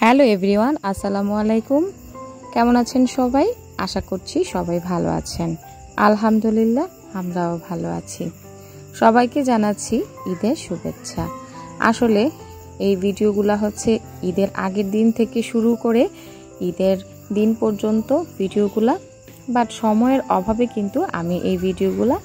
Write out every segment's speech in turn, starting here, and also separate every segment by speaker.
Speaker 1: Hello everyone, আসসালামু আলাইকুম। কেমন আছেন সবাই? আশা করছি সবাই ভালো আছেন। আলহামদুলিল্লাহ, আমরাও ভালো আছি। সবাইকে জানাচ্ছি ঈদের শুভেচ্ছা। আসলে এই ভিডিওগুলো হচ্ছে ঈদের আগের দিন থেকে শুরু করে ঈদের দিন পর্যন্ত ভিডিওগুলা, বাট সময়ের অভাবে কিন্তু আমি এই ভিডিওগুলা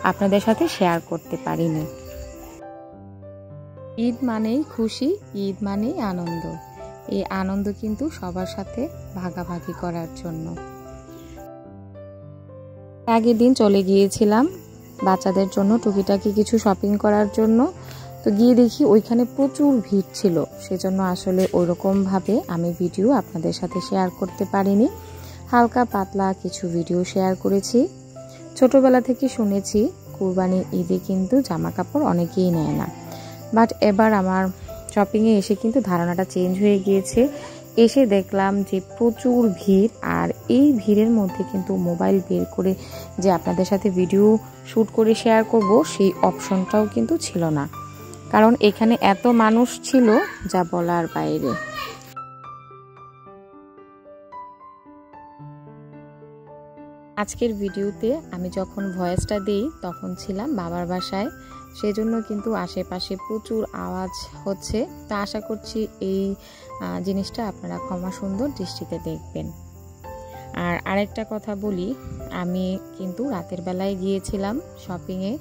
Speaker 1: আপনাদের সাথে শেয়ার করতে পারিনি। ঈদ মানেই খুশি, ঈদ মানেই আনন্দ। এই আনন্দ কিন্তু সবার সাথে ভাগাভাগি করার জন্য। আগের দিন চলে গিয়েছিলাম বাচ্চাদের জন্য টুকিটাকি কিছু শপিং করার জন্য। তো গিয়ে দেখি ওইখানে প্রচুর ভিড় ছিল, সেজন্য আসলে ওইরকমভাবে আমি ভিডিও আপনাদের সাথে শেয়ার করতে পারিনি। হালকা পাতলা কিছু ভিডিও শেয়ার করেছি। ছোটবেলা থেকে শুনেছি কুরবানির ঈদে কিন্তু জামা কাপড় অনেকেই নেয় না, বাট এবার আমার শপিংয়ে এসে কিন্তু ধারণাটা চেঞ্জ হয়ে গিয়েছে। এসে দেখলাম যে প্রচুর ভিড়, আর এই ভিড়ের মধ্যে কিন্তু মোবাইল বের করে যে আপনাদের সাথে ভিডিও শ্যুট করে শেয়ার করব সেই অপশনটাও কিন্তু ছিল না, কারণ এখানে এত মানুষ ছিল যা বলার বাইরে। আজকের ভিডিওতে আমি যখন ভয়েসটা দিই তখন ছিলাম বাবার বাসায়, সেজন্য কিন্তু আশেপাশে প্রচুর আওয়াজ হচ্ছে। তা আশা করছি এই জিনিসটা আপনারা ক্ষমা সুন্দর দৃষ্টিতে দেখবেন। আর আরেকটা কথা বলি, আমি কিন্তু রাতের বেলায় গিয়েছিলাম শপিংয়ে।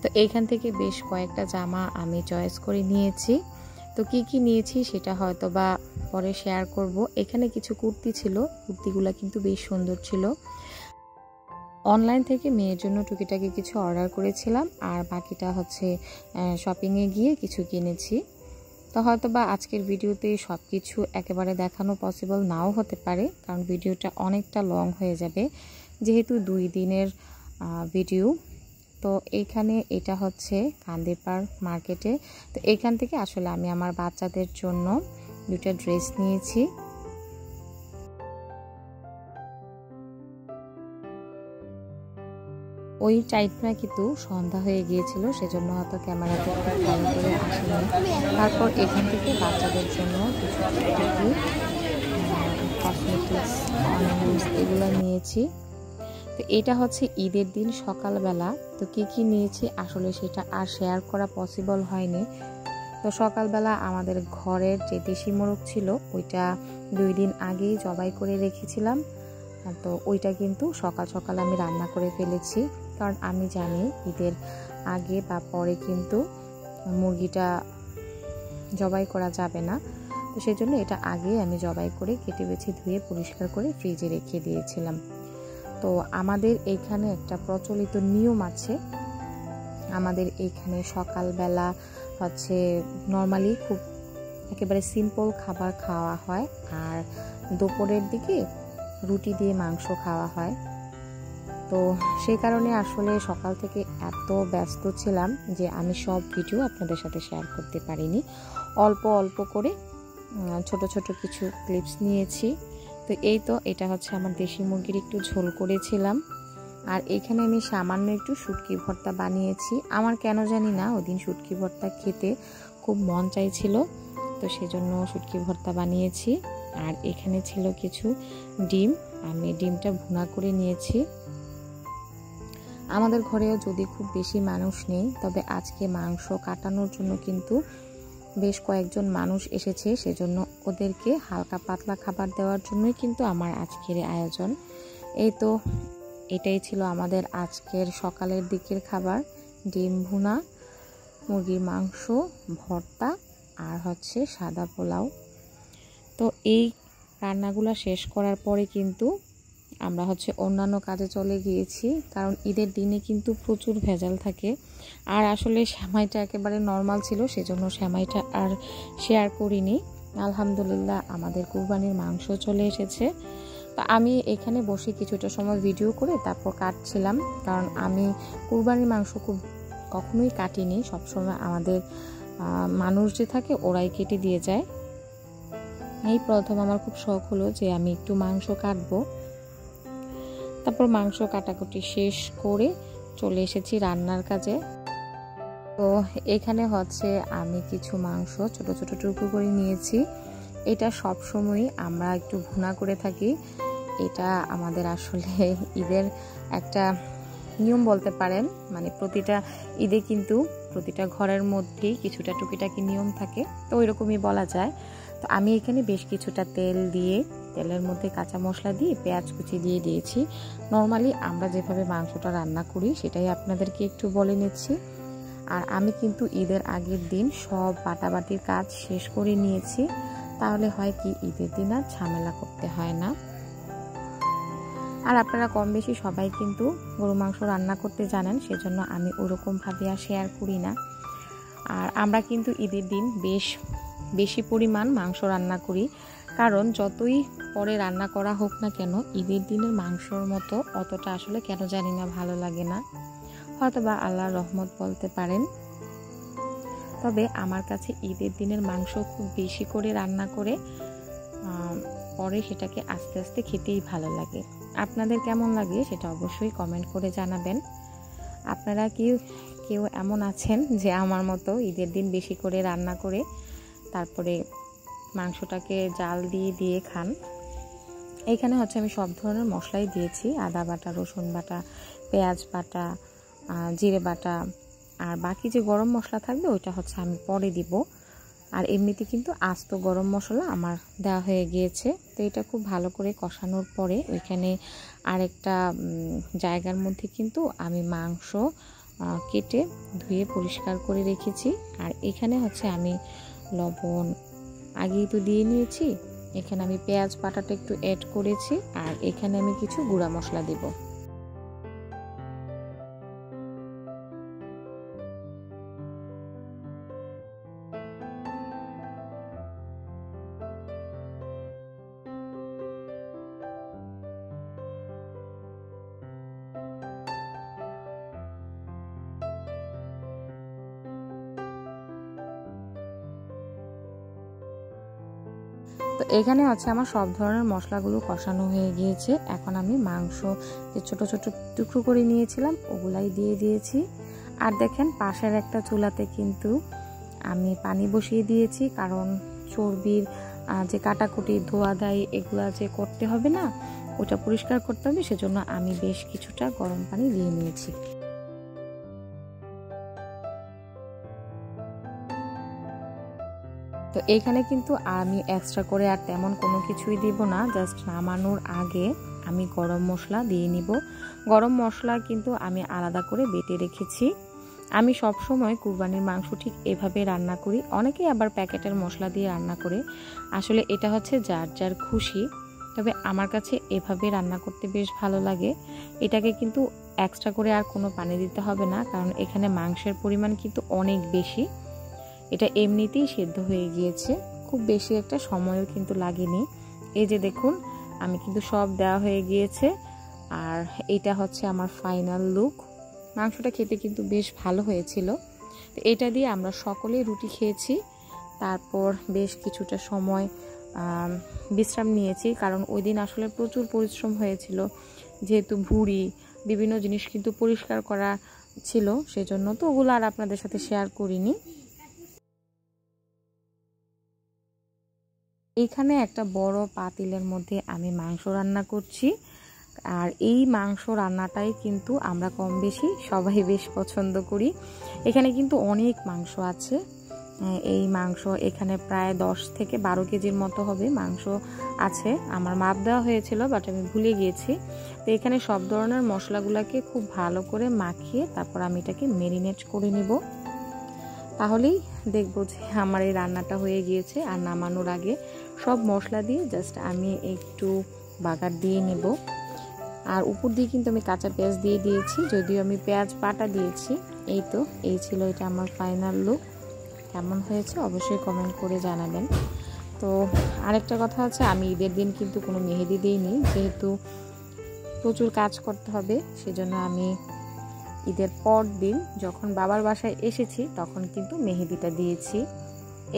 Speaker 1: তো এইখান থেকে বেশ কয়েকটা জামা আমি চয়েস করে নিয়েছি। তো কি কি নিয়েছি সেটা হয়তো বা পরে শেয়ার করব। এখানে কিছু কুর্তি ছিল, কুর্তিগুলো কিন্তু বেশ সুন্দর ছিল। অনলাইন থেকে মেয়ের জন্য টুকিটাকি কিছু অর্ডার করেছিলাম, আর বাকিটা হচ্ছে শপিংয়ে গিয়ে কিছু কিনেছি। তো হয়তো বা আজকের ভিডিওতে সব কিছু একেবারে দেখানো পসিবল নাও হতে পারে, কারণ ভিডিওটা অনেকটা লং হয়ে যাবে, যেহেতু 2 দিনের ভিডিও। তো এইখানে এটা হচ্ছে কান্দিরপাড় মার্কেটে। তো এইখান থেকে আসলে আমি আমার বাচ্চাদের জন্য 2টা ড্রেস নিয়েছি। ওই টাইমটা কিন্তু সন্ধ্যা হয়ে গিয়েছিল, সেজন্য হয়তো ক্যামেরাতে খুব ভালো করে আসেনি। তারপর এখান থেকে বাচ্চাদের জন্য কিছু কসমেটিক্স, অর্নামেন্টস এগুলো নিয়েছি। তো এটা হচ্ছে ঈদের দিন সকালবেলা। তো কি কি নিয়েছি আসলে সেটা আর শেয়ার করা পসিবল হয়নি। তো সকালবেলা আমাদের ঘরের যে দেশি মোরগ ছিল ওইটা 2 দিন আগেই জবাই করে রেখেছিলাম। তো ওইটা কিন্তু সকাল সকাল আমি রান্না করে ফেলেছি, কারণ আমি জানি ঈদের আগে বা পরে কিন্তু মুরগিটা জবাই করা যাবে না। তো সেজন্য এটা আগে আমি জবাই করে কেটে বেছে ধুয়ে পরিষ্কার করে ফ্রিজে রেখে দিয়েছিলাম। তো আমাদের এইখানে একটা প্রচলিত নিয়ম আছে, আমাদের এইখানে সকালবেলা হচ্ছে নর্মালি খুব একেবারে সিম্পল খাবার খাওয়া হয়, আর দুপুরের দিকে রুটি দিয়ে মাংস খাওয়া হয়। তো সেই কারণে আসলে সকাল থেকে এত ব্যস্ত ছিলাম যে আমি সব ভিডিও আপনাদের সাথে শেয়ার করতে পারিনি। অল্প অল্প করে ছোট ছোট কিছু ক্লিপস নিয়েছি। তো এই তো এটা হচ্ছে আমার দেশি মুরগির একটু ঝোল করেছিলাম, আর এখানে আমি সামান্য একটু শুটকি ভর্তা বানিয়েছি। আমার কেন জানি না ওদিন শুটকি ভর্তা খেতে খুব মন চাইছিল, তো সেজন্য শুটকি ভর্তা বানিয়েছি। আর এখানে ছিল কিছু ডিম, আমি ডিমটা ভুনা করে নিয়েছি। আমাদের ঘরেও যদি খুব বেশি মানুষ নেই, তবে আজকে মাংস কাটানোর জন্য কিন্তু বেশ কয়েকজন মানুষ এসেছে, সেজন্য ওদেরকে হালকা পাতলা খাবার দেওয়ার জন্যই কিন্তু আমার আজকের আয়োজন। এই তো এটাই ছিল আমাদের আজকের সকালের দিকের খাবার, ডিম ভুনা, মুরগির মাংস, ভর্তা, আর হচ্ছে সাদা পোলাও। তো এই রান্নাগুলো শেষ করার পরে কিন্তু আমরা হচ্ছে অন্যান্য কাজে চলে গিয়েছি, কারণ ঈদের দিনে কিন্তু প্রচুর ভেজাল থাকে। আর আসলে সেমাইটা একেবারে নর্মাল ছিল, সেজন্য সেমাইটা আর শেয়ার করিনি। আলহামদুলিল্লাহ আমাদের কুরবানির মাংস চলে এসেছে। তো আমি এখানে বসে কিছুটা সময় ভিডিও করে তারপর কাটছিলাম, কারণ আমি কুরবানির মাংস খুব কখনোই কাটিনি, সবসময় আমাদের মানুষ যে থাকে ওরাই কেটে দিয়ে যায়। এই প্রথম আমার খুব শখ হলো যে আমি একটু মাংস কাটবো। তারপর মাংস কাটাকুটি শেষ করে চলে এসেছি রান্নার কাজে। তো এখানে হচ্ছে আমি কিছু মাংস ছোট ছোট টুকরো করে নিয়েছি। এটা সব সময় আমরা একটু ভুনা করে থাকি। এটা আমাদের আসলে ঈদের একটা নিয়ম বলতে পারেন, মানে প্রতিটা ঈদে কিন্তু প্রতিটা ঘরের মধ্যেই কিছুটা টুকিটাকি নিয়ম থাকে, তো ওই রকমই বলা যায়। তো আমি এখানে বেশ কিছুটা তেল দিয়ে, তেলের মধ্যে কাঁচা মশলা দিয়ে পেঁয়াজ কুচি দিয়ে দিয়েছি। নর্মালি আমরা যেভাবে মাংসটা রান্না করি সেটাই আপনাদেরকে একটু বলে নিচ্ছি। আর আমি কিন্তু ঈদের আগের দিন সব বাটাবাটির কাজ শেষ করে নিয়েছি, তাহলে হয় কি ঈদের দিন আর ঝামেলা করতে হয় না। আর আপনারা কম বেশি সবাই কিন্তু গরু মাংস রান্না করতে জানেন, সেজন্য আমি ওরকমভাবে আর শেয়ার করি না। আর আমরা কিন্তু ঈদের দিন বেশি পরিমাণ মাংস রান্না করি, কারণ যতই পরে রান্না করা হোক না কেন ঈদের দিনের মাংসর মতো অতটা আসলে কেন জানি না ভালো লাগে না, হয়তো বা আল্লাহর রহমত বলতে পারেন। তবে আমার কাছে ঈদের দিনের মাংস খুব বেশি করে রান্না করে পরে সেটাকে আস্তে আস্তে খেতেই ভালো লাগে। আপনাদের কেমন লাগে সেটা অবশ্যই কমেন্ট করে জানাবেন। আপনারা কেউ এমন আছেন যে আমার মতো ঈদের দিন বেশি করে রান্না করে তারপরে মাংসটাকে জাল দিয়ে খান? এইখানে হচ্ছে আমি সব ধরনের মশলাই দিয়েছি, আদা বাটা, রসুন বাটা, পেঁয়াজ বাটা, জিরে বাটা, আর বাকি যে গরম মশলা থাকবে ওইটা হচ্ছে আমি পরে দিব। আর এমনিতে কিন্তু আস্ত গরম মশলা আমার দেওয়া হয়ে গিয়েছে। তো এটা খুব ভালো করে কষানোর পরে ওইখানে আরেকটা জায়গার মধ্যে কিন্তু আমি মাংস কেটে ধুয়ে পরিষ্কার করে রেখেছি। আর এখানে হচ্ছে আমি লবণ আগেই তো দিয়ে নিয়েছি, এখানে আমি পেঁয়াজ বাটাটা একটু অ্যাড করেছি, আর এখানে আমি কিছু গুঁড়া মশলা দেব। তো এখানে হচ্ছে আমার সব ধরনের মশলাগুলো কষানো হয়ে গিয়েছে। এখন আমি মাংস যে ছোট ছোট টুকরো করে নিয়েছিলাম ওগুলাই দিয়ে দিয়েছি। আর দেখেন পাশের একটা চুলাতে কিন্তু আমি পানি বসিয়ে দিয়েছি, কারণ চর্বির যে কাটাকুটি ধোয়া দাই এগুলা যে করতে হবে না, ওটা পরিষ্কার করতে হবে, সেজন্য আমি বেশ কিছুটা গরম পানি দিয়ে নিয়েছি। তো এখানে কিন্তু আমি এক্সট্রা করে আর তেমন কোনো কিছুই দিব না, জাস্ট নামানোর আগে আমি গরম মশলা দিয়ে নিব। গরম মশলা কিন্তু আমি আলাদা করে বেটে রেখেছি। আমি সব সময় কুরবানির মাংস ঠিক এভাবে রান্না করি, অনেকেই আবার প্যাকেটের মশলা দিয়ে রান্না করে, আসলে এটা হচ্ছে যার যার খুশি। তবে আমার কাছে এভাবে রান্না করতে বেশ ভালো লাগে। এটাকে কিন্তু এক্সট্রা করে আর কোনো পানি দিতে হবে না, কারণ এখানে মাংসের পরিমাণ কিন্তু অনেক বেশি। এটা এমনিতেই সেদ্ধ হয়ে গিয়েছে, খুব বেশি একটা সময়ও কিন্তু লাগেনি। এই যে দেখুন আমি কিন্তু সব দেওয়া হয়ে গিয়েছে, আর এটা হচ্ছে আমার ফাইনাল লুক। মাংসটা খেতে কিন্তু বেশ ভালো হয়েছিল। তো এটা দিয়ে আমরা সকলেই রুটি খেয়েছি, তারপর বেশ কিছুটা সময় বিশ্রাম নিয়েছি, কারণ ওই দিন আসলে প্রচুর পরিশ্রম হয়েছিল, যেহেতু ভুঁড়ি বিভিন্ন জিনিস কিন্তু পরিষ্কার করা ছিল, সেজন্য তো ওগুলো আর আপনাদের সাথে শেয়ার করিনি। এইখানে একটা বড় পাতিলের মধ্যে আমি মাংস রান্না করছি, আর এই মাংস রান্নাটাই কিন্তু আমরা কম বেশি সবাই বেশ পছন্দ করি। এখানে কিন্তু অনেক মাংস আছে, এই মাংস এখানে প্রায় 10 থেকে 12 কেজির মতো হবে মাংস আছে। আমার মাপ দেওয়া হয়েছিল বাট আমি ভুলে গিয়েছি। তো এখানে সব ধরনের মশলাগুলোকে খুব ভালো করে মাখিয়ে তারপর আমি এটাকে মেরিনেট করে নিব, তাহলেই দেখবো যে আমার এই রান্নাটা হয়ে গিয়েছে। আর নামানোর আগে সব মশলা দিয়ে জাস্ট আমি একটু বাগার দিয়ে নেব। আর উপর দিয়ে কিন্তু আমি কাঁচা পেঁয়াজ দিয়ে দিয়েছি, যদিও আমি পেঁয়াজ বাটা দিয়েছি। এই ছিল এটা আমার ফাইনাল লুক। কেমন হয়েছে অবশ্যই কমেন্ট করে জানাবেন। তো আরেকটা কথা আছে, আমি ঈদের দিন কিন্তু কোনো মেহেদি দিইনি, যেহেতু প্রচুর কাজ করতে হবে, সেজন্য আমি ঈদের পর দিন যখন বাবার বাসায় এসেছি তখন কিন্তু মেহেদিটা দিয়েছি।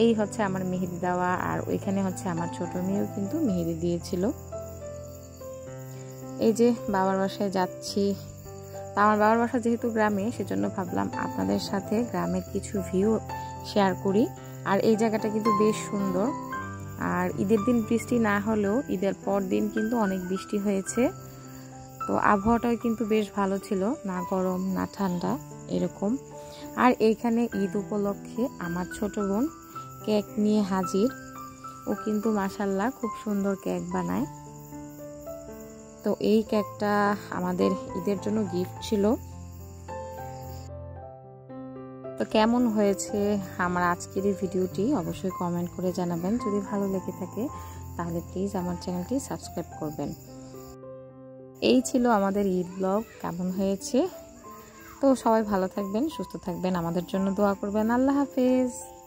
Speaker 1: এই হচ্ছে আমার মেহেদি দেওয়া, আর ওইখানে হচ্ছে আমার ছোট মেয়েও কিন্তু মেহেদি দিয়েছিল। এই যে বাবার বাসায় যাচ্ছি, আমার বাবার বাসা যেহেতু গ্রামে, সেজন্য ভাবলাম আপনাদের সাথে গ্রামের কিছু ভিউ শেয়ার করি। আর এই জায়গাটা কিন্তু বেশ সুন্দর, আর ঈদের দিন বৃষ্টি না হলেও ঈদের পর দিন কিন্তু অনেক বৃষ্টি হয়েছে। তো আবহাওয়াটাও কিন্তু বেশ ভালো ছিল, না গরম না ঠান্ডা এরকম। আর এইখানে ঈদ উপলক্ষে আমার ছোট বোন কেক নিয়ে হাজির। ও কিন্তু মাশাআল্লাহ খুব সুন্দর কেক বানায়। তো এই কেকটা আমাদের ঈদের জন্য গিফট ছিল। তো কেমন হয়েছে আমার আজকের এই ভিডিওটি অবশ্যই কমেন্ট করে জানাবেন। যদি ভালো লেগে থাকে তাহলে প্লিজ আমার চ্যানেলটি সাবস্ক্রাইব করবেন। এই ছিল আমাদের ঈদ ব্লগ, কেমন হয়েছে। তো সবাই ভালো থাকবেন, সুস্থ থাকবেন, আমাদের জন্য দোয়া করবেন। আল্লাহ হাফেজ।